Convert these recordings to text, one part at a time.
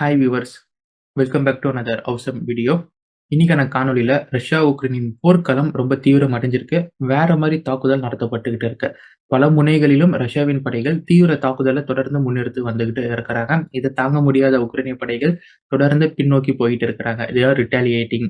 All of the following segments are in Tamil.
Hi viewers, welcome back to another awesome video. இன்னைக்கான காணொலியில ரஷ்யா உக்ரைனின் போர்க்களம் ரொம்ப தீவிரம் அடைஞ்சிருக்கு. வேற மாதிரி தாக்குதல் நடத்தப்பட்டுக்கிட்டு இருக்கு. பல முனைகளிலும் ரஷ்யாவின் படைகள் தீவிர தாக்குதலை தொடர்ந்து முன்னெடுத்து வந்துகிட்டு இருக்கிறாங்க. இதை தாங்க முடியாத உக்ரைனிய படைகள் தொடர்ந்து பின்னோக்கி போயிட்டு இருக்கிறாங்க. they are retaliating.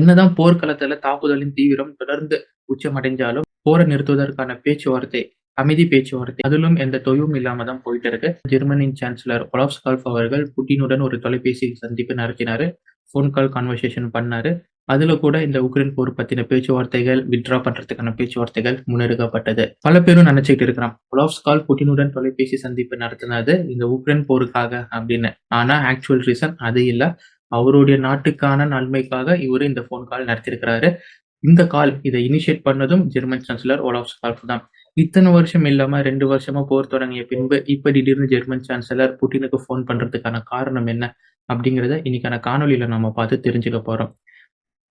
என்னதான் போர்க்களத்துல தாக்குதலின் தீவிரம் தொடர்ந்து உச்சமடைஞ்சாலும் போரை நிறுத்துவதற்கான பேச்சுவார்த்தை, அமைதி பேச்சுவார்த்தை அதிலும் எந்த தொய்வும் இல்லாம தான் போயிட்டு இருக்கு. ஜெர்மனியின் சான்சலர் ஒலாஃப் ஸ்கால்ஃப் அவர்கள் புட்டினுடன் ஒரு தொலைபேசி சந்திப்பு நடத்தினாரு. ஃபோன் கால் கான்வர்சேஷன் பண்ணாரு. அதுல கூட இந்த உக்ரைன் போர் பத்தின பேச்சுவார்த்தைகள், வித்ட்ரா பண்றதுக்கான பேச்சுவார்த்தைகள் முன்னெடுக்கப்பட்டது. பல பேரும் நினைச்சிட்டு இருக்கிறான் ஒலாஃப் ஸ்கால் புட்டினுடன் தொலைபேசி சந்திப்பு நடத்தினது இந்த உக்ரைன் போருக்காக அப்படின்னு. ஆனா ஆக்சுவல் ரீசன் அது இல்ல. அவருடைய நாட்டுக்கான நன்மைக்காக இவரு இந்த ஃபோன் கால் நடத்தியிருக்கிறாரு. இந்த கால் இதை இனிஷியேட் பண்ணதும் ஜெர்மன் சான்சலர் ஒலாஃப் ஸ்கால்ஃப் தான். இத்தனை வருஷம் இல்லாம 2 வருஷமா போர் தொடங்கிய பின்பு இப்ப திடீர்னு ஜெர்மன் சான்சலர் புட்டினுக்கு ஃபோன் பண்றதுக்கான காரணம் என்ன அப்படிங்கிறத இன்னைக்கான காணொலியில நம்ம பார்த்து தெரிஞ்சுக்க போறோம்.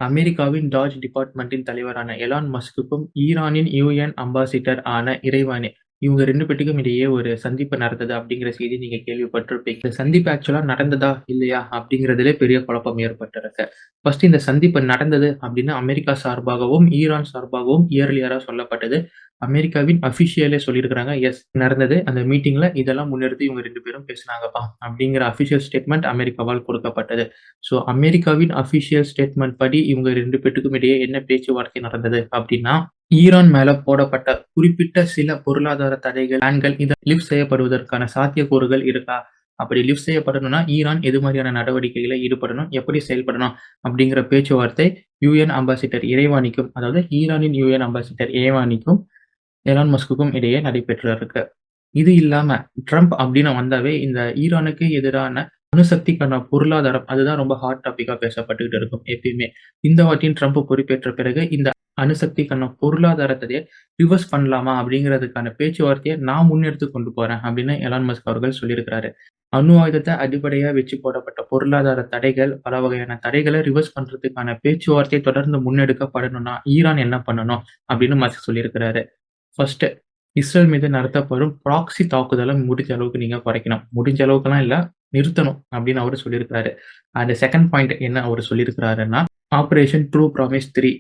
அமெரிக்காவின் டாஜ் டிபார்ட்மெண்டின் தலைவரான எலான் மஸ்குக்கும் ஈரானின் யுஎன் அம்பாசிடர் ஆன இறைவானி இவங்க 2 பேத்துக்கும் இடையே ஒரு சந்திப்பு நடந்தது அப்படிங்கிற செய்தி நீங்க கேள்விப்பட்டிருப்பீங்க. இந்த சந்திப்பு ஆக்சுவலா நடந்ததா இல்லையா அப்படிங்கிறதுலே பெரிய குழப்பம் ஏற்பட்டிருக்கு. ஃபர்ஸ்ட் இந்த சந்திப்பு நடந்தது அப்படின்னு அமெரிக்கா சார்பாகவும் ஈரான் சார்பாகவும் இயர்லியரா சொல்லப்பட்டது. அமெரிக்காவின் அபிஷியலே சொல்லியிருக்கிறாங்க, எஸ் நடந்தது. அந்த மீட்டிங்ல இதெல்லாம் முன்னெடுத்து இவங்க 2 பேரும் பேசினாங்கப்பா அப்படிங்கிற அபிஷியல் ஸ்டேட்மெண்ட் அமெரிக்காவால் கொடுக்கப்பட்டது. ஸோ அமெரிக்காவின் அபிஷியல் ஸ்டேட்மெண்ட் படி இவங்க 2 பேத்துக்கும் இடையே என்ன பேச்சுவார்த்தை நடந்தது அப்படின்னா, ஈரான் மேல போடப்பட்ட குறிப்பிட்ட சில பொருளாதார தடைகள், பிளான்கள் இதை லிஃப்ட் செய்யப்படுவதற்கான சாத்தியக்கூறுகள் இருக்கா? அப்படி லிஃப்ட் செய்யப்படணும்னா ஈரான் எது மாதிரியான நடவடிக்கைகளை ஈடுபடணும், எப்படி செயல்படணும் அப்படிங்கிற பேச்சுவார்த்தை யுஎன் அம்பாசிடர் இறைவானிக்கும், அதாவது ஈரானின் யுஎன் அம்பாசிடர் இறைவானிக்கும் எலான் மஸ்குக்கும் இடையே நடைபெற்று இருக்கு. இது இல்லாம ட்ரம்ப் அப்படின்னு வந்தாவே இந்த ஈரானுக்கு எதிரான அணுசக்திக்கான பொருளாதாரம் அதுதான் ரொம்ப ஹாட் டாபிக்கா பேசப்பட்டுக்கிட்டு இருக்கும் எப்பயுமே. இந்த வாட்டியும் ட்ரம்ப் பொறுப்பேற்ற பிறகு இந்த அணுசக்திக்கான பொருளாதாரத்தையே ரிவர்ஸ் பண்ணலாமா அப்படிங்கிறதுக்கான பேச்சுவார்த்தையை நான் முன்னெடுத்து கொண்டு போறேன் அப்படின்னு எலான் மஸ்க் அவர்கள் சொல்லியிருக்கிறாரு. அணு ஆயுதத்தை அடிப்படையா வச்சு போடப்பட்ட பொருளாதார தடைகள், பல வகையான தடைகளை ரிவர்ஸ் பண்றதுக்கான பேச்சுவார்த்தை தொடர்ந்து முன்னெடுக்கப்படணும்னா ஈரான் என்ன பண்ணணும் அப்படின்னு மஸ்க் சொல்லியிருக்கிறாரு. ஃபர்ஸ்ட் இஸ்ரேல் மீது நடத்தப்படும் ப்ராக்ஸி தாக்குதலை முடிஞ்ச அளவுக்கு நீங்க குறைக்கணும். முடிஞ்ச அளவுக்குலாம் இல்ல, நிறுத்தணும் அப்படின்னு அவரு சொல்லியிருக்கிறாரு. அந்த செகண்ட் பாயிண்ட் என்ன அவரு சொல்லியிருக்கிறாருன்னா, Operation True Promise 3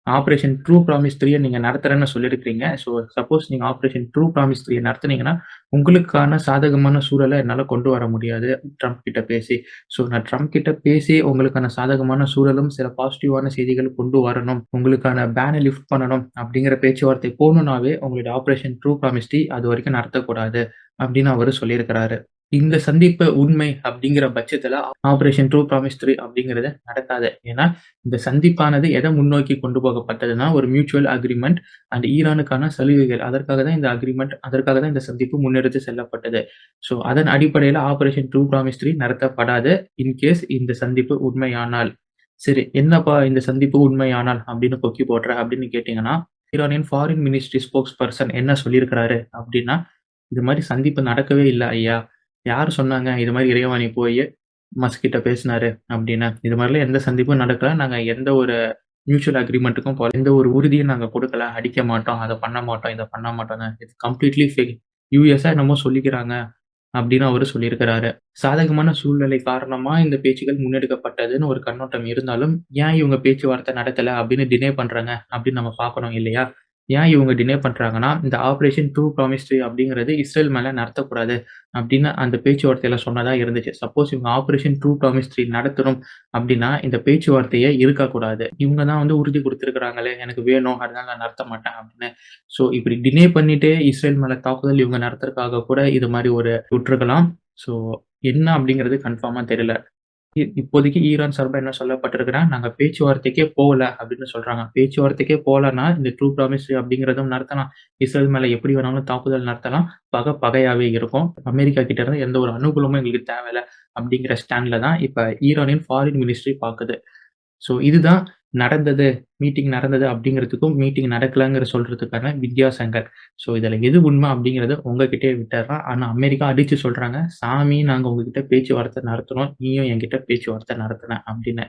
Operation True Promise 3 நீங்க நடத்துறேன்னு சொல்லியிருக்கிறீங்க. ஸோ சப்போஸ் நீங்க ஆபரேஷன் ட்ரூ ப்ராமிஸ் 3 நடத்துனீங்கன்னா உங்களுக்கான சாதகமான சூழலை என்னால கொண்டு வர முடியாது ட்ரம்ப் கிட்ட பேசி. ஸோ நான் ட்ரம்ப் கிட்ட பேசி உங்களுக்கான சாதகமான சூழலும் சில பாசிட்டிவான செய்திகள் கொண்டு வரணும், உங்களுக்கான பேனை லிஃப்ட் பண்ணணும் அப்படிங்கிற பேச்சுவார்த்தை போகணும்னாவே உங்களுடைய ஆபரேஷன் ட்ரூ ப்ராமிஸ் 3 அது வரைக்கும் நடத்தக்கூடாது அப்படின்னு அவரு சொல்லியிருக்கிறாரு. இந்த சந்திப்பு உண்மை அப்படிங்கிற பட்சத்துல ஆபரேஷன் ட்ரூ ப்ராமிஸ் 3 அப்படிங்கிறது நடக்காது. ஏன்னா இந்த சந்திப்பானது எதை முன்னோக்கி கொண்டு போகப்பட்டதுன்னா ஒரு மியூச்சுவல் அக்ரிமெண்ட் அண்ட் ஈரானுக்கான சலுகைகள், அதற்காக தான் இந்த அக்ரிமெண்ட், அதற்காக தான் இந்த சந்திப்பு முன்னெடுத்து செல்லப்பட்டது. ஸோ அதன் அடிப்படையில் ஆபரேஷன் ட்ரூ ப்ராமிஸ் 3 நடத்தப்படாது இன்கேஸ் இந்த சந்திப்பு உண்மையானால். சரி, என்னப்பா இந்த சந்திப்பு உண்மையானால் அப்படின்னு கொக்கி போடுற அப்படின்னு கேட்டீங்கன்னா, ஈரானின் ஃபாரின் மினிஸ்ட்ரி ஸ்போக்ஸ் பர்சன் என்ன சொல்லியிருக்கிறாரு அப்படின்னா, இது மாதிரி சந்திப்பு நடக்கவே இல்லை ஐயா, யார் சொன்னாங்க இது மாதிரி இறைவாணி போய் மஸ்க் கிட்ட பேசினாரு அப்படின்னு? இது மாதிரிலாம் எந்த சந்திப்பும் நடக்கல. நாங்க எந்த ஒரு மியூச்சுவல் அக்ரிமெண்ட்டுக்கும் போல, எந்த ஒரு உறுதியும் நாங்க கொடுக்கல. அடிக்க மாட்டோம், அதை பண்ண மாட்டோம், இதை பண்ண மாட்டோங்க. It's completely fake. யுஎஸ்ஆ என்னமோ சொல்லிக்கிறாங்க அப்படின்னு அவரு சொல்லியிருக்கிறாரு. சாதகமான சூழ்நிலை காரணமா இந்த பேச்சுகள் முன்னெடுக்கப்பட்டதுன்னு ஒரு கண்ணோட்டம் இருந்தாலும், ஏன் இவங்க பேச்சுவார்த்தை நடத்தல அப்படின்னு டினே பண்றாங்க அப்படின்னு நம்ம பார்க்கணும் இல்லையா? ஏன் இவங்க டினே பண்றாங்கன்னா, இந்த ஆபரேஷன் ட்ரூ ப்ராமிஸ் 3 அப்படிங்கிறது இஸ்ரேல் மேல நடத்தக்கூடாது அப்படின்னு அந்த பேச்சுவார்த்தையில சொன்னதா இருந்துச்சு. சப்போஸ் இவங்க ஆபரேஷன் ட்ரூ ப்ராமிஸ் 3 நடத்தணும் அப்படின்னா இந்த பேச்சுவார்த்தையே இருக்கக்கூடாது. இவங்க தான் வந்து உறுதி கொடுத்திருக்கிறாங்களே, எனக்கு வேணும் அதனால நான் நடத்த மாட்டேன் அப்படின்னு. ஸோ இப்படி டினே பண்ணிட்டு இஸ்ரேல் மேல தாக்குதல் இவங்க நடத்துறதுக்காக கூட இது மாதிரி ஒரு விட்டுருக்கலாம். ஸோ என்ன அப்படிங்கிறது கன்ஃபார்மா தெரியல. இப்போதைக்கு ஈரான் சார்பா என்ன சொல்லப்பட்டிருக்குன்னா, நாங்க பேச்சுவார்த்தைக்கே போகல அப்படின்னு சொல்றாங்க. பேச்சுவார்த்தைக்கே போகலன்னா இந்த ட்ரூ ப்ராமிஸ் அப்படிங்கிறதும் நடத்தலாம். இஸ்ரேல் மேல எப்படி வேணாலும் தாக்குதல் நடத்தலாம். பகையாவே இருக்கும். அமெரிக்கா கிட்ட இருந்து எந்த ஒரு அனுகூலமும் எங்களுக்கு தேவையில்ல அப்படிங்கிற ஸ்டாண்ட்ல தான் இப்ப ஈரானின் ஃபாரின் மினிஸ்ட்ரி பாக்குது. ஸோ இதுதான் நடந்தது, மீட்டிங் நடந்தது அப்படிங்கிறதுக்கும், மீட்டிங் நடக்கலங்கிற சொல்றதுக்கான வித்தியாசங்கள். ஸோ இதுல எது உண்மை அப்படிங்கிறத உங்ககிட்டயே விட்டுர்றேன். ஆனா அமெரிக்கா அடிச்சு சொல்றாங்க, சாமி நாங்க உங்ககிட்ட பேச்சுவார்த்தை நடத்துனோம், நீயும் என்கிட்ட பேச்சுவார்த்தை நடத்தின அப்படின்னு.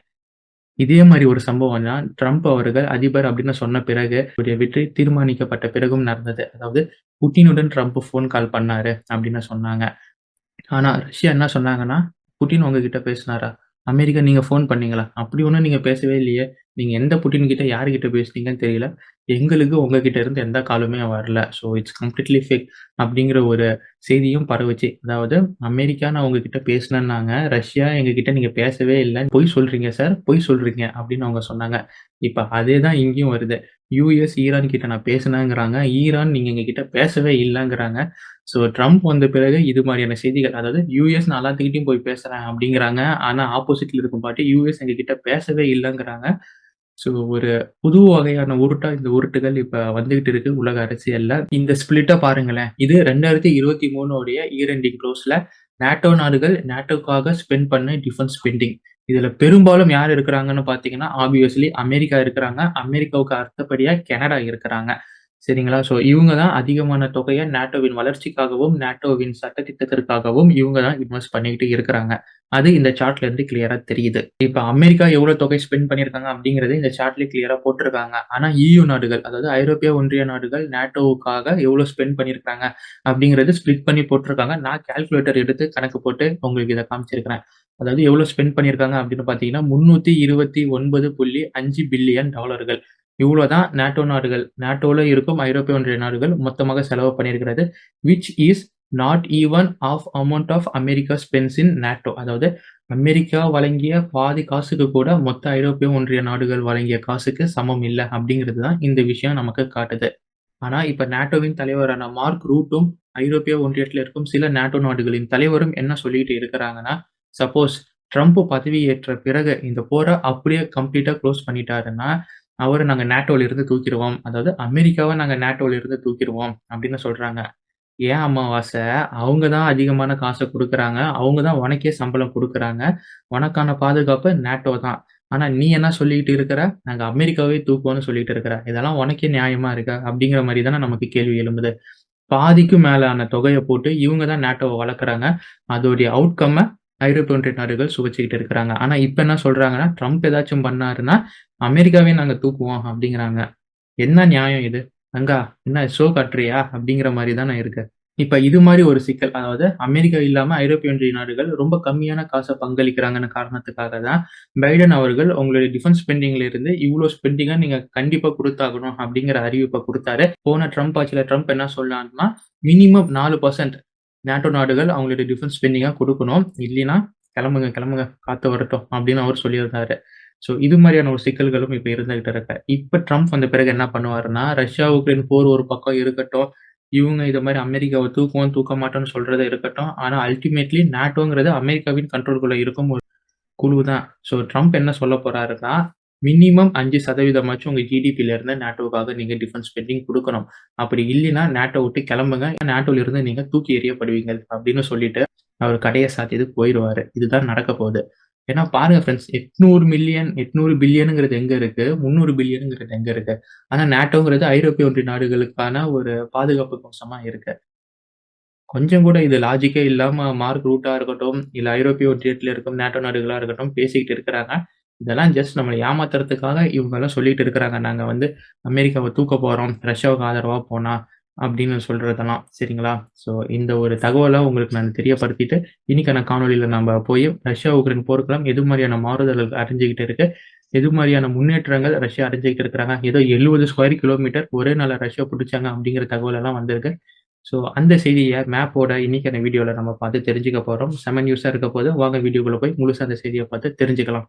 இதே மாதிரி ஒரு சம்பவம் தான் ட்ரம்ப் அவர்கள் அதிபர் அப்படின்னு சொன்ன பிறகு, அவருடைய வெற்றி தீர்மானிக்கப்பட்ட பிறகும் நடந்தது. அதாவது புட்டினுடன் ட்ரம்ப் ஃபோன் கால் பண்ணாரு அப்படின்னு சொன்னாங்க. ஆனா ரஷ்யா என்ன சொன்னாங்கன்னா, புட்டின் உங்ககிட்ட பேசினாரா? அமெரிக்கா நீங்க ஃபோன் பண்ணீங்களா? அப்படி ஒண்ணும் நீங்க பேசவே இல்லையே. நீங்க எந்த புட்டின் கிட்ட யார்கிட்ட பேசுனீங்கன்னு தெரியல. எங்களுக்கு உங்ககிட்ட இருந்து எந்த காலுமே வரல. ஸோ இட்ஸ் கம்ப்ளீட்லி ஃபேக் அப்படிங்கிற ஒரு செய்தியும் பரவுச்சு. அதாவது அமெரிக்கா நான் உங்ககிட்ட பேசினேன்னாங்க. ரஷ்யா எங்ககிட்ட நீங்க பேசவே இல்ல. பொய் சொல்றீங்க சார், பொய் சொல்றீங்க அப்படின்னு அவங்க சொன்னாங்க. இப்ப அதே தான் இங்கேயும் வருது. யுஎஸ் ஈரான் கிட்ட நான் பேசினேங்கிறாங்க. ஈரான் நீங்க எங்ககிட்ட பேசவே இல்லங்கிறாங்க. ஸோ ட்ரம்ப் வந்த பிறகு இது மாரியான செய்திகள் அதாவது யுஎஸ் நான் எல்லாத்துக்கிட்டயும் போய் பேசுறேன் அப்படிங்கிறாங்க. ஆனா ஆப்போசிட்ல இருக்கும் பார்ட்டி யுஎஸ் எங்ககிட்ட பேசவே இல்லங்கிறாங்க. ஸோ ஒரு புது வகையான உருட்டா இந்த உருட்டுகள் இப்ப வந்துகிட்டு இருக்கு உலக அரசியல்ல. இந்த ஸ்ப்ளிட்ட பாருங்களேன். இது 2023 உடைய இயர் எண்டிங் குளோஸ்ல நேட்டோ நாடுகள் நேட்டோக்காக ஸ்பெண்ட் பண்ண டிஃபென்ஸ் ஸ்பெண்டிங். இதுல பெரும்பாலும் யார் இருக்கிறாங்கன்னு பார்த்தீங்கன்னா, ஆப்வியஸ்லி அமெரிக்கா இருக்கிறாங்க. அமெரிக்காவுக்கு அடுத்தபடியா கனடா இருக்கிறாங்க. சரிங்களா? ஸோ இவங்க தான் அதிகமான தொகைய நேட்டோவின் வளர்ச்சிக்காகவும், நேட்டோவின் சட்டதிட்டத்திற்காகவும் இவங்க தான் இன்வெஸ்ட் பண்ணிக்கிட்டு இருக்கிறாங்க. அது இந்த சார்ட்ல இருந்து கிளியரா தெரியுது. இப்ப அமெரிக்கா எவ்வளவு தொகை ஸ்பெண்ட் பண்ணியிருக்காங்க அப்படிங்கிறது இந்த சார்ட்லயே கிளியரா போட்டிருக்காங்க. ஆனா EU நாடுகள், அதாவது ஐரோப்பிய ஒன்றிய நாடுகள் நேட்டோவுக்காக எவ்வளவு ஸ்பெண்ட் பண்ணியிருக்காங்க அப்படிங்கிறது ஸ்ப்ளிட் பண்ணி போட்டிருக்காங்க. நான் கால்குலேட்டர் எடுத்து கணக்கு போட்டு உங்களுக்கு இத காமிச்சிருக்கிறேன். அதாவது எவ்வளவு ஸ்பெண்ட் பண்ணியிருக்காங்க அப்படின்னு பார்த்தீங்கன்னா, $329.5 பில்லியன். இவ்வளோ தான் நேட்டோ நாடுகள், நேட்டோல இருக்கும் ஐரோப்பிய ஒன்றிய நாடுகள் மொத்தமாக செலவு பண்ணியிருக்கிறது. Which is not even half amount of America spends in NATO. அதாவது அமெரிக்கா வழங்கிய பாதி காசுக்கு கூட மொத்த ஐரோப்பிய ஒன்றிய நாடுகள் வழங்கிய காசுக்கு சமம் இல்ல அப்படிங்கிறது தான் இந்த விஷயம் நமக்கு காட்டுது. ஆனா இப்ப நேட்டோவின் தலைவரான மார்க் ரூட்டும், ஐரோப்பிய ஒன்றியத்தில இருக்கும் சில நேட்டோ நாடுகளின் தலைவரும் என்ன சொல்லிட்டு இருக்கிறாங்கன்னா, சப்போஸ் ட்ரம்ப் பதவியேற்ற பிறகு இந்த போர அப்படியே கம்ப்ளீட்டா குளோஸ் பண்ணிட்டாருன்னா, அவர நாங்க நேட்டோல இருந்து தூக்கிருவோம். அதாவது அமெரிக்காவ நாங்க நேட்டோல இருந்து தூக்கிருவோம் அப்படின்னு சொல்றாங்க. ஏன் அமாவாசை? அவங்க தான் அதிகமான காச குடுக்குறாங்க. அவங்க தான் உனக்கே சம்பளம் குடுக்குறாங்க. உனக்கான பாதுகாப்பு நேட்டோ தான். ஆனா நீ என்ன சொல்லிட்டு இருக்கிற? நாங்க அமெரிக்காவே தூக்குவோம்னு சொல்லிட்டு இருக்கிற. இதெல்லாம் உனக்கே நியாயமா இருக்கா? அப்படிங்கிற மாரி தானே நமக்கு கேள்வி எழும்புது. பாதிக்கும் மேலான தொகைய போட்டு இவங்க தான் நேட்டோவ வளர்க்குறாங்க. அதோடைய அவுட்கம்ம ஐரோப்பிய ஒன்றிய நாடுகள் சுவைச்சுக்கிட்டு இருக்கிறாங்க. ஆனா இப்ப என்ன சொல்றாங்கன்னா, ட்ரம்ப் ஏதாச்சும் பண்ணாருன்னா, அமெரிக்காவே நாங்க தூக்குவோம் அப்படிங்கிறாங்க. என்ன நியாயம் இது? "நண்பா என்ன ஷோ காட்டுறியா?" அப்படிங்கிற மாரி தானே இருக்கு. இப்ப இது மாரி ஒரு சிக்கல். அதாவது அமெரிக்கா இல்லாம ஐரோப்பிய ஒன்றிய நாடுகள் ரொம்ப கம்மியான காச பங்களிக்கிறாங்கன்னு காரணத்துக்காக தான், பைடன் அவர்கள் உங்களுடைய டிஃபென்ஸ் ஸ்பெண்டிங்ல இருந்து இவ்ளோ ஸ்பெண்டிங்க நீங்க கண்டிப்பா குடுத்தாகணும் அப்படிங்கிற அறிவிப்ப குடுத்தாரு. போன ட்ரம்ப் ஆட்சியில ட்ரம்ப் என்ன சொன்னார்ன்னா, மினிமம் 4% நேட்டோ நாடுகள் அவங்களுடைய டிஃபென்ஸ் ஸ்பெண்டிங்கா குடுக்கணும். இல்லைன்னா கிளம்புங்க, கிளம்புங்க காத்து வரட்டும் அப்படின்னு அவர் சொல்லியிருந்தாரு. ஸோ இது மாரியான ஒரு சிக்கல்களும் இப்ப இருந்துகிட்டு இருக்கு. இப்ப ட்ரம்ப் வந்த பிறகு என்ன பண்ணுவாருன்னா, ரஷ்யா, உக்ரைன் போர் ஒரு பக்கம் இருக்கட்டும். இவங்க இத மாரி அமெரிக்காவ தூக்குவோம், தூக்க மாட்டோம்னு சொல்றது இருக்கட்டும். ஆனா அல்டிமேட்லி நேட்டோங்கிறது அமெரிக்காவின் கண்ட்ரோல்குள்ள இருக்கும் ஒரு குழு தான். ஸோ ட்ரம்ப் என்ன சொல்ல போறாருன்னா, மினிமம் 5% உங்க ஜிடிபில இருந்து நேட்டோவுக்காக நீங்க டிஃபென்ஸ் ஸ்பெண்டிங் குடுக்கணும். அப்படி இல்லைன்னா நேட்டோ விட்டு கிளம்புங்க. நேட்டோல இருந்து நீங்க தூக்கி எறியப்படுவீங்க அப்படின்னு சொல்லிட்டு அவர் கடைய சாத்திட்டு போயிருவாரு. இதுதான் நடக்க போகுது. ஏன்னா பாருங்க ஃபிரெண்ட்ஸ் 800 பில்லியன்ங்கிறது எங்க இருக்கு? 300 பில்லியன்ங்கிறது எங்க இருக்கு? ஆனா நேட்டோங்கிறது ஐரோப்பிய ஒன்றிய நாடுகளுக்கான ஒரு பாதுகாப்பு கோசமா இருக்கு. கொஞ்சம் கூட இது லாஜிக்கே இல்லாம மார்க் ரூட்டா இருக்கட்டும், இல்ல ஐரோப்பிய ஒன்றியத்தில இருக்கும் நேட்டோ நாடுகளா இருக்கட்டும் பேசிக்கிட்டு இருக்கிறாங்க. இதெல்லாம் ஜஸ்ட் நம்மள ஏமாத்துறதுக்காக இவங்கலாம் சொல்லிட்டு இருக்கிறாங்க. நாங்க வந்து அமெரிக்காவ தூக்க போறோம். ரஷ்யாவுக்கு ஆதரவா போனா அப்படின்னு சொல்றதெல்லாம். சரிங்களா? ஸோ இந்த ஒரு தகவல உங்களுக்கு நான் தெரியப்படுத்திட்டு, இன்னைக்கான காணொளியில நம்ம போய் ரஷ்யா, உக்ரைன் போர்க்களம் எது மாரியான மாறுதல்கள் அடைஞ்சுகிட்டு இருக்கு, எது மாரியான முன்னேற்றங்கள் ரஷ்யா அடைஞ்சுகிட்டு இருக்கிறாங்க. ஏதோ 70 ஸ்கொயர் கிலோமீட்டர் ஒரே நாள்ல ரஷ்யா புடிச்சாங்க அப்படிங்கிற தகவல் எல்லாம் வந்திருக்கு. ஸோ அந்த செய்திய மேப்போட இன்னைக்கான வீடியோல நம்ம பார்த்து தெரிஞ்சுக்க போறோம். செம நியூஸா இருக்க போது. வாங்க வீடியோக்குள்ள போய் முழுசா அந்த செய்திய பார்த்து தெரிஞ்சுக்கலாம்.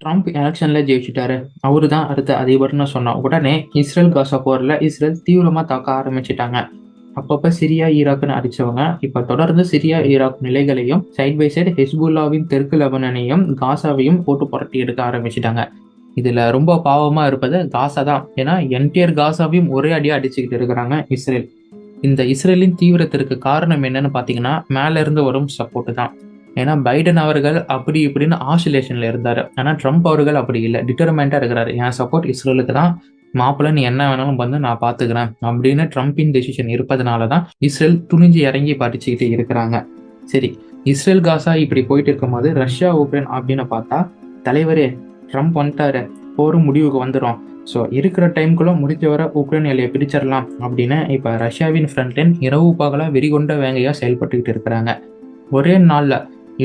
ட்ரம்ப் எலக்ஷன்ல ஜெயிச்சுட்டாரு. அவரு தான் அடுத்த அதிபர்ன்னு சொன்ன உடனே இஸ்ரேல் காசா போர்ல இஸ்ரேல் தீவிரமா தாக்க ஆரம்பிச்சுட்டாங்க. அப்பப்ப சிரியா, ஈராக்னு அடிச்சவங்க இப்ப தொடர்ந்து சிரியா, ஈராக் நிலைகளையும் சைட் பை சைடு ஹெஸ்புல்லாவின் தெற்கு லெபனனையும் காசாவையும் போட்டு புரட்டி எடுக்க ஆரம்பிச்சுட்டாங்க. இதுல ரொம்ப பாவமா இருப்பது காசா தான். ஏன்னா என்டையர் காசாவையும் ஒரே அடியா அடிச்சுக்கிட்டு இருக்கிறாங்க இஸ்ரேல். இந்த இஸ்ரேலின் தீவிரத்திற்கு காரணம் என்னன்னு பார்த்தீங்கன்னா, மேல இருந்து வரும் சப்போர்ட் தான். ஏன்னா பைடன் அவர்கள் அப்படி இப்படின்னு ஆசிலேஷன்ல இருந்தாரு. ஆனா ட்ரம்ப் அவர்கள் அப்படி இல்ல. டிட்டர்மென்ட்டா இருக்கிறாரு. என் சப்போர்ட் இஸ்ரேலுக்கு தான். மாப்பிள நீ என்ன வேணாலும் பண்ணு நான் பார்த்துக்கிறேன். அப்படின்னு ட்ரம்பின் டெசிஷன் இருப்பதனால தான் இஸ்ரேல் துணிஞ்சு இறங்கி படிச்சுக்கிட்டு இருக்கிறாங்க. சரி, இஸ்ரேல் காசா இப்படி போயிட்டு இருக்கும்போது ரஷ்யா உக்ரைன் அப்படின்னு பார்த்தா, தலைவரே ட்ரம்ப் வந்துட்டாரு. போரும் முடிவுக்கு வந்துரும். ஸோ இருக்கிற டைம்குள்ள முடிஞ்ச வர உக்ரைன் எல்லையை பிடிச்சிடலாம் அப்படின்னு இப்போ ரஷ்யாவின் ஃப்ரண்ட்லைன் இரவு பகலா வெறிகொண்ட வேங்கையா செயல்பட்டுக்கிட்டு இருக்கிறாங்க. ஒரே நாள்ல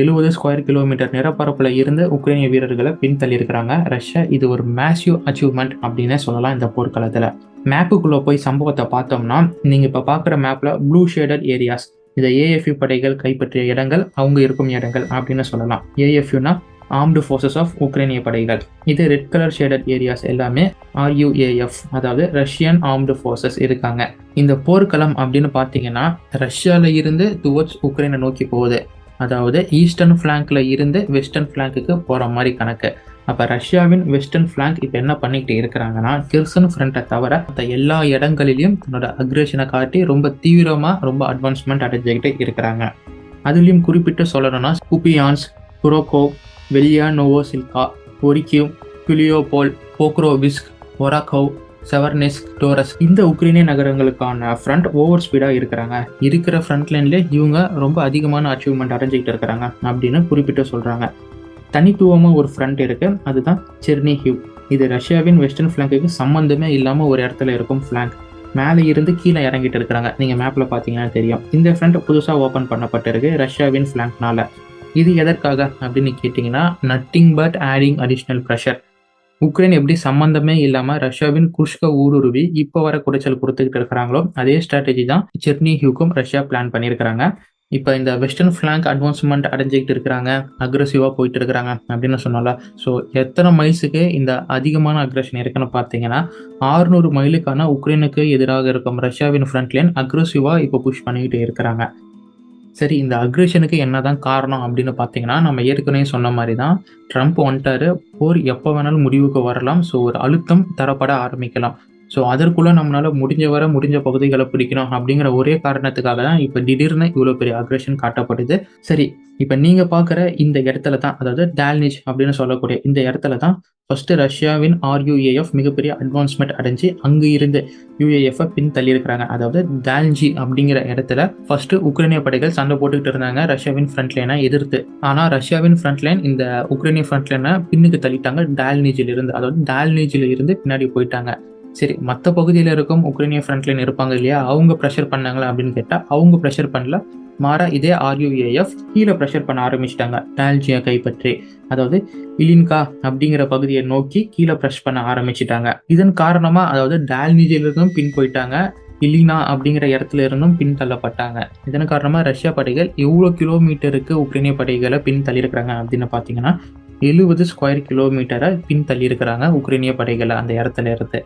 70 ஸ்கொயர் கிலோமீட்டர் நிலப்பரப்புல இருந்து உக்ரைனிய வீரர்களை பின்தள்ளி இருக்கிறாங்க ரஷ்யா. இது ஒரு மேசிவ் அச்சீவ்மெண்ட் அப்படின்னே சொல்லலாம் இந்த போர்க்களத்துல. மேப்புக்குள்ள போய் சம்பவத்தை பார்த்தோம்னா, நீங்க இப்ப பாக்குற மேப்ல ப்ளூ ஷேடட் ஏரியாஸ், இந்த ஏஎஃப்யூ படைகள் கைப்பற்றிய இடங்கள், அவங்க இருக்கும் இடங்கள் அப்படின்னு சொல்லலாம். ஏஎஃப்யூனா ஆர்ம்டு ஃபோர்ஸஸ் ஆஃப் உக்ரைனிய படைகள். இது ரெட் கலர் ஷேடட் ஏரியாஸ் எல்லாமே RUAF, அதாவது ரஷ்யன் ஆர்ம்டு ஃபோர்ஸஸ் இருக்காங்க. இந்த போர்க்களம் அப்படின்னு பார்த்தீங்கன்னா ரஷ்யால இருந்து டுவர்ட்ஸ் உக்ரைனை நோக்கி போகுது. அதாவது ஈஸ்டர்ன் ஃபிளாங்க்ல இருந்து வெஸ்டர்ன் ஃபிளாங்குக்கு போற மாதிரி கணக்கு. அப்ப ரஷ்யாவின் வெஸ்டர்ன் ஃபிளாங்க் இப்ப என்ன பண்ணிக்கிட்டு இருக்கிறாங்கன்னா, கிர்சன் ஃப்ரண்ட்டை தவிர மற்ற எல்லா இடங்களிலும் தன்னோட அக்ரேஷனை காட்டி ரொம்ப தீவிரமா ரொம்ப அட்வான்ஸ்மெண்ட் அடைஞ்சுக்கிட்டு இருக்கிறாங்க. அதுலயும் குறிப்பிட்டு சொல்லணும்னா குபியான்ஸ், குரோகோவ், வெலியா நோவோசில்கா, ஒரிக்கிவ், குலியோபோல், போக்ரோவிஸ்க், ஒராகோவ், செவர்னெஸ்க், டோரஸ், இந்த உக்ரைனிய நகரங்களுக்கான ஃப்ரண்ட் ஓவர் ஸ்பீடா இருக்கிறாங்க. இருக்கிற ஃப்ரண்ட் லைன்ல இவங்க ரொம்ப அதிகமான அச்சீவ்மெண்ட் அடைஞ்சிக்கிட்டு இருக்கிறாங்க அப்படின்னு குறிப்பிட்டு சொல்றாங்க. தனித்துவமா ஒரு ஃப்ரண்ட் இருக்கு, அதுதான் செர்னிஹிவ். இது ரஷ்யாவின் வெஸ்டர்ன் ஃபிளாங்குக்கு சம்பந்தமே இல்லாம ஒரு இடத்துல இருக்கும் ஃபிளாங்க். மேலே இருந்து கீழே இறங்கிட்டு இருக்கிறாங்க. நீங்க மேப்ல பாத்தீங்கன்னா தெரியும். இந்த ஃப்ரண்ட் புதுசா ஓபன் பண்ணப்பட்டிருக்கு ரஷ்யாவின் ஃபிளாங்க்னால. இது எதற்காக அப்படின்னு கேட்டீங்கன்னா, nothing but adding additional pressure. Ukraine எப்படி சம்பந்தமே இல்லாம ரஷ்யாவின் குஷ்க ஊடுருவி இப்போ வர குடைச்சல் கொடுத்துக்கிட்டு இருக்கிறாங்களோ, அதே ஸ்ட்ராட்டஜி தான் செர்னிஹிவ்க்கும் ரஷ்யா பிளான் பண்ணியிருக்கிறாங்க. இப்போ இந்த வெஸ்டர்ன் ஃபிளாங்க் அட்வான்ஸ்மெண்ட் அடைஞ்சிக்கிட்டு இருக்கிறாங்க, அக்ரெசிவா போயிட்டு இருக்கிறாங்க அப்படின்னு சொன்னால. ஸோ எத்தனை மைல்ஸுக்கு இந்த அதிகமான அக்ரெஷன் இருக்குன்னு பார்த்தீங்கன்னா, 600 மைலுக்கான உக்ரைனுக்கு எதிராக இருக்கும் ரஷ்யாவின் ஃப்ரண்ட் லைன் அக்ரெசிவா இப்போ புஷ் பண்ணிக்கிட்டு இருக்கிறாங்க. சரி, இந்த அக்ரெஷனுக்கு என்னதான் காரணம் அப்படின்னு பார்த்தீங்கன்னா, நம்ம ஏற்கனவே சொன்ன மாதிரி தான் ட்ரம்ப் வந்துட்டாரு. போர் எப்போ வேணாலும் முடிவுக்கு வரலாம். ஸோ ஒரு அழுத்தம் தரப்பட ஆரம்பிக்கலாம். ஸோ அதற்குள்ள நம்மளால முடிஞ்ச பகுதிகளை பிடிக்கணும் அப்படிங்கிற ஒரே காரணத்துக்காக தான் இப்போ திடீர்னு இவ்வளோ பெரிய அக்ரெஷன் காட்டப்படுது. சரி, இப்போ நீங்க பார்க்குற இந்த இடத்துல தான், அதாவது டால்னிச் அப்படின்னு சொல்லக்கூடிய இந்த இடத்துல தான் ஃபர்ஸ்ட் ரஷ்யாவின் RUAF மிகப்பெரிய அட்வான்ஸ்மெண்ட் அடைஞ்சு அங்கு இருந்து UAF பின் தள்ளி இருக்கிறாங்க. அதாவது டால்ஜி அப்படிங்கிற இடத்துல ஃபர்ஸ்ட் உக்ரைனிய படைகள் சண்டை போட்டுக்கிட்டு இருந்தாங்க ரஷ்யாவின் ஃப்ரண்ட் லைனை எதிர்த்து. ஆனா ரஷ்யாவின் ஃப்ரண்ட் லைன் இந்த உக்ரைனிய ஃப்ரண்ட் லைனை பின்னுக்கு தள்ளிட்டாங்க டால்னிஜில் இருந்து. அதாவது டால்னிஜில் இருந்து பின்னாடி போயிட்டாங்க. சரி, மற்ற பகுதியில் இருக்கும் உக்ரைனிய ஃப்ரண்ட் லைன் இருப்பாங்க இல்லையா, அவங்க ப்ரெஷர் பண்ணாங்களா அப்படின்னு கேட்டால் அவங்க ப்ரெஷர் பண்ணல. மாறா இதே RUAF கீழே ப்ரெஷர் பண்ண ஆரம்பிச்சிட்டாங்க டால்ஜியை கைப்பற்றி. அதாவது இலின்கா அப்படிங்கிற பகுதியை நோக்கி கீழே ப்ரெஷ் பண்ண ஆரம்பிச்சிட்டாங்க. இதன் காரணமா அதாவது டால்னிஜிலிருந்தும் பின் போயிட்டாங்க, இலினா அப்படிங்கிற இடத்துல இருந்தும் பின் தள்ளப்பட்டாங்க. இதன் காரணமா ரஷ்யா படைகள் எவ்வளோ கிலோமீட்டருக்கு உக்ரைனிய படைகளை பின் தள்ளியிருக்கிறாங்க அப்படின்னு பார்த்தீங்கன்னா 70 ஸ்கொயர் கிலோமீட்டரை பின் தள்ளியிருக்கிறாங்க உக்ரைனிய படைகளை அந்த இடத்துல இருந்து.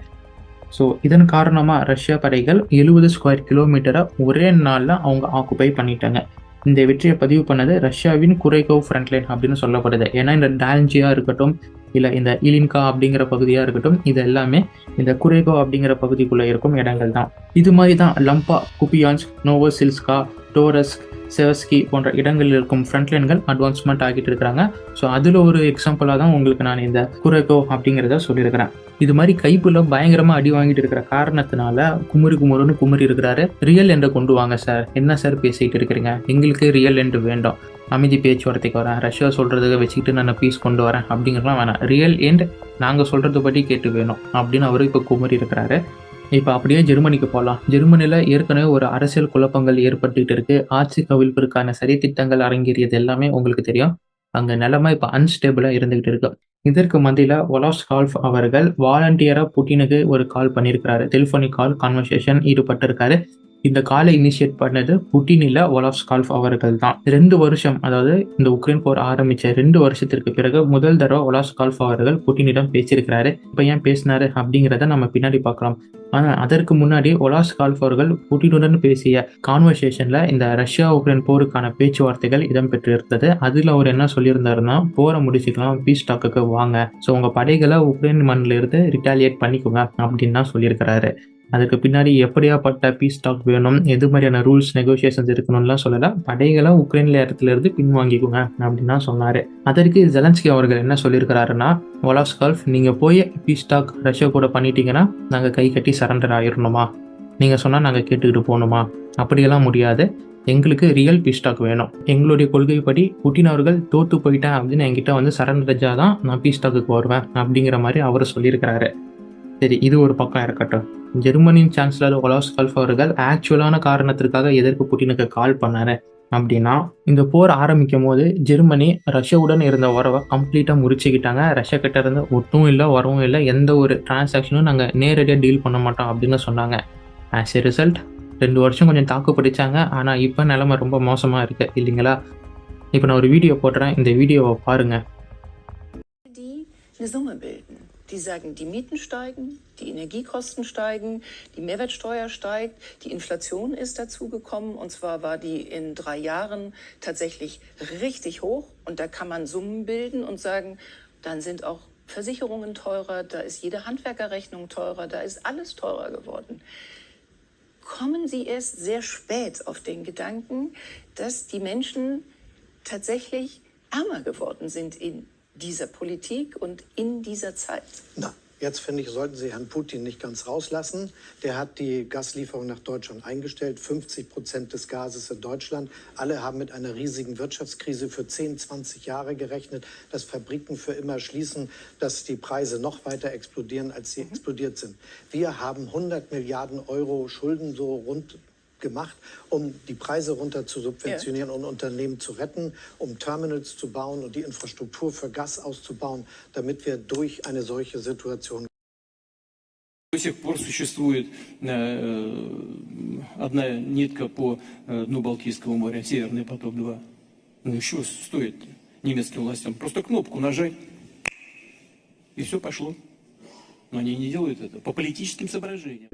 ஸோ இதன் காரணமாக ரஷ்யா படைகள் 70 ஸ்கொயர் கிலோமீட்டரை ஒரே நாளில் அவங்க ஆக்குபை பண்ணிட்டாங்க. இந்த வெற்றியை பதிவு பண்ணது ரஷ்யாவின் குரைகோவ் ஃப்ரண்ட்லைன் அப்படின்னு சொல்லப்படுது. ஏன்னா இந்த டால்ஜியா இருக்கட்டும், இல்லை இந்த இலின்கா அப்படிங்கிற பகுதியாக இருக்கட்டும், இது எல்லாமே இந்த குரைகோ அப்படிங்கிற பகுதிக்குள்ளே இருக்கும் இடங்கள் தான். இது மாதிரி தான் லம்பா, குபியான்ஸ்க், நோவோசில்ஸ்கா, டோரஸ்க், செவஸ்கி போன்ற இடங்களில் இருக்கும் ஃப்ரண்ட்லைன்கள் அட்வான்ஸ்மெண்ட் ஆகிட்டு இருக்கிறாங்க. ஸோ அதில் ஒரு எக்ஸாம்பிளாக தான் உங்களுக்கு நான் இந்த குரைகோ அப்படிங்கிறத சொல்லியிருக்கிறேன். இது மாதிரி கைப்புல பயங்கரமாக அடி வாங்கிட்டு இருக்கிற காரணத்தினால குமுறுன்னு குமுறி இருக்கிறாரு. ரியல் எண்டை கொண்டு வாங்க சார், என்ன சார் பேசிக்கிட்டு இருக்கிறீங்க, எங்களுக்கு ரியல் எண்டு வேண்டும், அமைதி பேச்சுவார்த்தைக்கு வரேன், ரஷ்யா சொல்கிறதுக்கு வச்சுக்கிட்டு நான் பீஸ் கொண்டு வரேன் அப்படிங்கிறலாம் வேணாம், ரியல் எண்ட் நாங்கள் சொல்கிறது படி கேட்டு வேணும் அப்படின்னு அவர் இப்போ குமுறி இருக்கிறாரு. இப்போ அப்படியே ஜெர்மனிக்கு போகலாம். ஜெர்மனியில் ஏற்கனவே ஒரு அரசியல் குழப்பங்கள் ஏற்பட்டுக்கிட்டு இருக்கு. ஆட்சி கவிழ்ப்பிற்கான சதித்திட்டங்கள் அரங்கேறியது எல்லாமே உங்களுக்கு தெரியும். அங்கே நிலைமை இப்போ அன்ஸ்டேபிளாக இருந்துகிட்டு இருக்கு. இதற்கு மத்தியில் ஒலாஃப் ஸ்கால்ஃப் அவர்கள் வாலண்டியரா புட்டினுக்கு ஒரு கால் பண்ணியிருக்கிறாரு. டெலிஃபோனிக் கால் கான்வர்சேஷன் ஈடுபட்டிருக்காரு. இந்த காலை இனிஷியேட் பண்ணது புட்டின் இல்ல, ஒலாஃப் ஸ்கால்ஃப் அவர்கள் தான். 2 வருஷம், அதாவது இந்த உக்ரைன் போர் ஆரம்பிச்ச 2 வருஷத்திற்கு பிறகு முதல் தடவை ஒலாஃப் ஸ்கால்ஃப் அவர்கள் புட்டினிடம் பேசியிருக்கிறாரு. இப்போ ஏன் பேசினாரு அப்படிங்கிறத நம்ம பின்னாடி பார்க்கலாம். ஆனா அதற்கு முன்னாடி ஒலாஃப் ஸ்கால்ஃப் அவர்கள் புட்டினுடன் பேசிய கான்வர்சேஷன்ல இந்த ரஷ்யா உக்ரைன் போருக்கான பேச்சுவார்த்தைகள் இடம்பெற்று இருந்தது. அதுல அவர் என்ன சொல்லியிருந்தாருன்னா, போரை முடிச்சுக்கலாம், பீஸ் டாக்குக்கு வாங்க, ஸோ உங்க படைகளை உக்ரைன் மண்ணில இருந்து ரிட்டாலியேட் பண்ணிக்கோங்க அப்படின்னு தான் சொல்லியிருக்கிறாரு. அதுக்கு பின்னாடி எப்படியாப்பட்ட பீஸ் டாக் வேணும், எது மாதிரியான ரூல்ஸ் நெகோசியேஷன்ஸ் இருக்கணும்லாம் சொல்லல. படைகளை உக்ரைன்ல இடத்துலேருந்து பின்வாங்கிக்குங்க அப்படின்னு தான் சொன்னார். அதற்கு ஜெலன்ஸ்கி அவர்கள் என்ன சொல்லியிருக்கிறாருன்னா, ஒலாஸ்கால்ஃப் நீங்கள் போய் பீஸ் டாக் ரஷ்யா கூட பண்ணிட்டீங்கன்னா நாங்கள் கை கட்டி சரண்டர் ஆயிடணுமா, நீங்கள் சொன்னால் நாங்கள் கேட்டுக்கிட்டு போகணுமா, அப்படியெல்லாம் முடியாது. எங்களுக்கு ரியல் பீஸ் டாக் வேணும். எங்களுடைய கொள்கைப்படி புட்டின் அவர்கள் தோற்று போயிட்டேன் அப்படின்னு என்கிட்ட வந்து சரண்டர் தான் நான் பீஸ் டாக்குக்கு வருவேன் அப்படிங்கிற மாதிரி அவர் சொல்லியிருக்கிறாரு. சரி, இது ஒரு பக்கம் இருக்கட்டும். ஜெர்மனியின் சான்சலர் ஒலாஃப் அவர்கள் ஆக்சுவலான காரணத்திற்காக எதற்கு புட்டினுக்கு கால் பண்ணாரு அப்படின்னா, இந்த போர் ஆரம்பிக்கும் போது ஜெர்மனி ரஷ்யாவுடன் இருந்த உறவை கம்ப்ளீட்டாக முறிச்சுக்கிட்டாங்க. ரஷ்யா கிட்ட இருந்து ஒட்டும் இல்லை, வரவும் இல்லை, எந்த ஒரு டிரான்சாக்ஷனும் நாங்கள் நேரடியாக டீல் பண்ண மாட்டோம் அப்படின்னு சொன்னாங்க. ஆஸ் எ ரிசல்ட் 2 வருஷம் கொஞ்சம் தாக்கு பிடிச்சாங்க. ஆனால் இப்போ நிலைமை ரொம்ப மோசமாக இருக்கு இல்லைங்களா? இப்போ நான் ஒரு வீடியோ போடுறேன், இந்த வீடியோவை பாருங்க. Die sagen, die Mieten steigen, die Energiekosten steigen, die Mehrwertsteuer steigt, die Inflation ist dazugekommen, und zwar war die in 3 Jahren tatsächlich richtig hoch, und da kann man Summen bilden und sagen, dann sind auch Versicherungen teurer, da ist jede Handwerkerrechnung teurer, da ist alles teurer geworden. Kommen Sie erst sehr spät auf den Gedanken, dass die Menschen tatsächlich ärmer geworden sind in dieser Politik und in dieser Zeit. Na, jetzt finde ich, sollten Sie Herrn Putin nicht ganz rauslassen. Der hat die Gaslieferung nach Deutschland eingestellt, 50% des Gases in Deutschland. Alle haben mit einer riesigen Wirtschaftskrise für 10, 20 Jahre gerechnet, dass Fabriken für immer schließen, dass die Preise noch weiter explodieren, als sie explodiert sind. Wir haben 100 Milliarden Euro Schulden so rund gemacht, um die Preise runter zu subventionieren und Unternehmen zu retten, um Terminals zu bauen und die Infrastruktur für Gas auszubauen, damit wir durch eine solche Situation. До сих пор существует одна нитка по дну Балтийского моря, Северный поток-2. Ну еще стоит немецким властям просто кнопку нажать, и все пошло. Но они не делают это по политическим соображениям.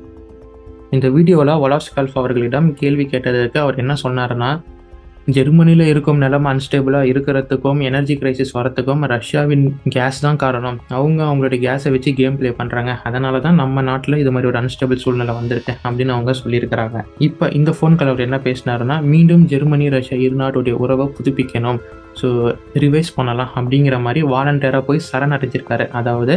இந்த வீடியோவில் ஒலாஃப் அவர்களிடம் கேள்வி கேட்டதற்கு அவர் என்ன சொன்னார்னா, ஜெர்மனியில் இருக்கும் நிலைமை அன்ஸ்டேபிளாக இருக்கிறதுக்கும் எனர்ஜி கிரைசிஸ் வரத்துக்கும் ரஷ்யாவின் கேஸ் தான் காரணம். அவங்களுடைய கேஸை வச்சு கேம் பிளே பண்ணுறாங்க. அதனால தான் நம்ம நாட்டில் இது மாதிரி ஒரு அன்ஸ்டேபிள் சூழ்நிலை வந்திருக்கு அப்படின்னு அவங்க சொல்லியிருக்கிறாங்க. இப்போ இந்த ஃபோன் கால் அவர் என்ன பேசினாருன்னா, மீண்டும் ஜெர்மனி ரஷ்யா இரு நாட்டுடைய உறவை புதுப்பிக்கணும், ஸோ ரிவைஸ் பண்ணலாம் அப்படிங்கிற மாதிரி வாலண்டியராக போய் சரணடைஞ்சிருக்காரு. அதாவது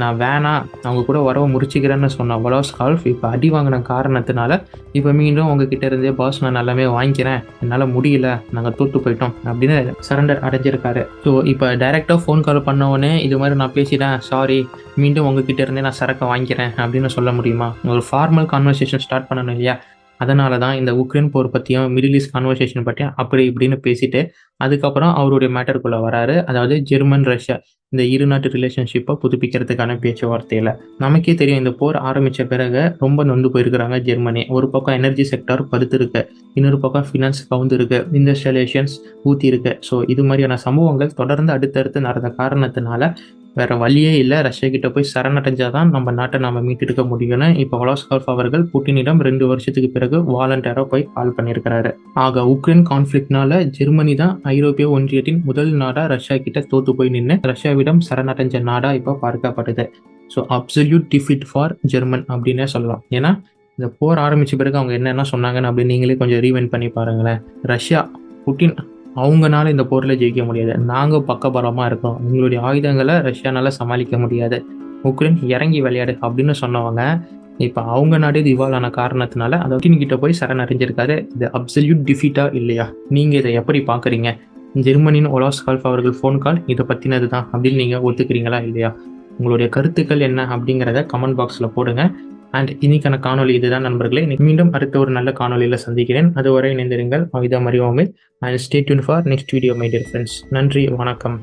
நான் வேணாம், அவங்க கூட உறவை முறிச்சிக்கிறேன்னு சொன்ன ஒலாஃப் இப்போ அடி வாங்கின காரணத்தினால இப்போ மீண்டும் உங்ககிட்ட இருந்தே பாஸ் நான் எல்லாமே வாங்கிக்கிறேன், என்னால் முடியல, நாங்கள் தோற்று போயிட்டோம் அப்படின்னு சரண்டர் அடைஞ்சிருக்காரு. ஸோ இப்போ டைரெக்டாக ஃபோன் கால் பண்ணவுடனே இது மாதிரி நான் பேசிட்டேன், சாரி, மீண்டும் உங்ககிட்ட இருந்தே நான் சரக்கை வாங்கிக்கிறேன் அப்படின்னு சொல்ல முடியுமா? ஒரு ஃபார்மல் கான்வர்சேஷன் ஸ்டார்ட் பண்ணணும் இல்லையா? அதனால தான் இந்த உக்ரைன் போர் பற்றியும் மிடில் ஈஸ்ட் கான்வர்சேஷன் பற்றியும் அப்படி இப்படின்னு பேசிட்டு அதுக்கப்புறம் அவருடைய மேட்டருக்குள்ளே வராரு. அதாவது ஜெர்மன் ரஷ்யா இந்த இரு நாட்டு ரிலேஷன்ஷிப்பை புதுப்பிக்கிறதுக்கான பேச்சுவார்த்தையில் நமக்கே தெரியும், இந்த போர் ஆரம்பித்த பிறகு ரொம்ப நொந்து போயிருக்கிறாங்க ஜெர்மனி. ஒரு பக்கம் எனர்ஜி செக்டார் பருத்து இருக்கு, இன்னொரு பக்கம் ஃபினான்ஸ் கவுந்து இருக்கு, இண்டஸ்ட்ரியலைசேஷன்ஸ் ஊற்றி இருக்கு. ஸோ இது மாதிரியான சம்பவங்கள் தொடர்ந்து அடுத்தடுத்து நடந்த காரணத்தினால வேற வழியே இல்லை, ரஷ்யா கிட்ட போய் சரணடைஞ்சாதான் நம்ம நாட்டை நம்ம மீட்டெடுக்க முடியும்னு இப்போ ஒலாஃப் அவர்கள் புட்டினிடம் 2 வருஷத்துக்கு பிறகு வாலண்டியரா போய் கால் பண்ணியிருக்கிறாரு. ஆக உக்ரைன் கான்ஃபிளிக்ட்னால ஜெர்மனி தான் ஐரோப்பிய ஒன்றியத்தின் முதல் நாடா ரஷ்யா கிட்ட தோத்து போய் நின்று ரஷ்யாவிடம் சரணடைஞ்ச நாடா இப்போ பார்க்கப்படுது. So absolute defeat for German அப்படின்னே சொல்லலாம். ஏன்னா இந்த போர் ஆரம்பிச்ச பிறகு அவங்க என்னென்ன சொன்னாங்கன்னு அப்படின்னு நீங்களே கொஞ்சம் ரீவைண்ட் பண்ணி பாருங்களேன். ரஷ்யா புட்டின் அவங்கனால இந்த போரில் ஜெயிக்க முடியாது, நாங்கள் பக்கபலமாக இருக்கோம், எங்களுடைய ஆயுதங்களை ரஷ்யானால சமாளிக்க முடியாது, உக்ரைன் இறங்கி விளையாடு அப்படின்னு சொன்னவங்க இப்போ அவங்க நாடே திவால் ஆன காரணத்தினால அதை புட்டின்கிட்ட போய் சரணடைஞ்சிருக்காரு. இது அப்சல்யூட் டிஃபீட்டா இல்லையா? நீங்கள் இதை எப்படி பார்க்குறீங்க? ஜெர்மனியின் ஒலாஃப் அவர்கள் ஃபோன் கால் இதை பற்றினது தான் அப்படின்னு நீங்கள் ஒத்துக்கிறீங்களா இல்லையா? உங்களுடைய கருத்துக்கள் என்ன அப்படிங்கிறத கமெண்ட் பாக்ஸில் போடுங்க. அண்ட் இன்னைக்கான காணொலி இதுதான் நண்பர்களே. மீண்டும் அடுத்த ஒரு நல்ல காணொலியில் சந்திக்கிறேன். அதுவரை இணைந்திருங்கள். அவிதா மரியோமில். And stay tuned for next video my dear friends. நன்றி, வணக்கம்.